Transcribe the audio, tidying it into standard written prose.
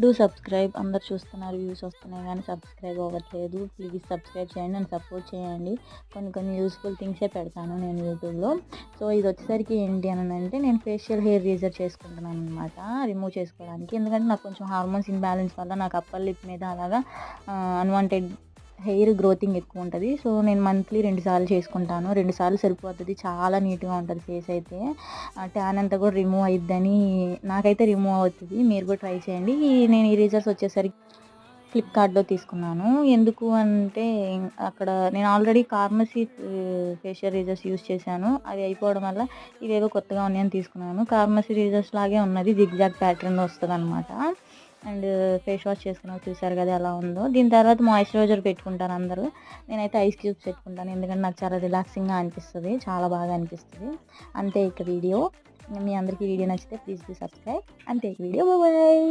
Do subscribe. అందరు చూస్తున్నారు, views వస్తున్నాయి కానీ సబ్స్క్రైబ్ అవ్వట్లేదు. ప్లీజ్ సబ్స్క్రైబ్ చేయండి, నన్ను సపోర్ట్ చేయండి. కొన్ని యూస్ఫుల్ థింగ్సే పెడతాను నేను యూట్యూబ్లో. సో ఇది వచ్చేసరికి ఏంటి అని అంటే, నేను ఫేషియల్ హెయిర్ రేజర్ చేసుకుంటున్నాను అనమాట, రిమూవ్ చేసుకోవడానికి. ఎందుకంటే నాకు కొంచెం హార్మోన్స్ ఇంబ్యాలెన్స్ వల్ల నాకు అప్పర్ లిప్ మీద అలాగా అన్వాంటెడ్ హెయిర్ గ్రోతింగ్ ఎక్కువ ఉంటుంది. సో నేను మంత్లీ 2 సార్లు చేసుకుంటాను. 2 సార్లు సరిపోతుంది, చాలా నీట్గా ఉంటుంది ఫేస్ అయితే. ట్యాన్ అంతా కూడా రిమూవ్ అయిద్దని, నాకైతే రిమూవ్ అవుతుంది. మీరు కూడా ట్రై చేయండి. నేను ఈ రేజర్స్ వచ్చేసరికి ఫ్లిప్కార్ట్లో తీసుకున్నాను. ఎందుకు అంటే, అక్కడ నేను ఆల్రెడీ కార్మసీ ఫేషియల్ రేజర్స్ యూస్ చేశాను. అది అయిపోవడం వల్ల ఇవేవో కొత్తగా ఉన్నాయని తీసుకున్నాను. కార్మసీ రేజర్స్ లాగే ఉన్నది, జిగ్జాగ్ ప్యాటర్న్లో వస్తుంది అనమాట. అండ్ ఫేస్ వాష్ చేసుకున్నాక చూసారు కదా ఎలా ఉందో. దీని తర్వాత మాయిశ్చరైజర్ పెట్టుకుంటారు అందరూ. నేనైతే ఐస్ క్యూబ్స్ పెట్టుకుంటాను, ఎందుకంటే నాకు చాలా రిలాక్సింగ్గా అనిపిస్తుంది, చాలా బాగా అనిపిస్తుంది. అంతే ఇక వీడియో. మీ అందరికీ వీడియో నచ్చితే ప్లీజ్ సబ్స్క్రైబ్. అంతే ఇక వీడియో. బాయ్.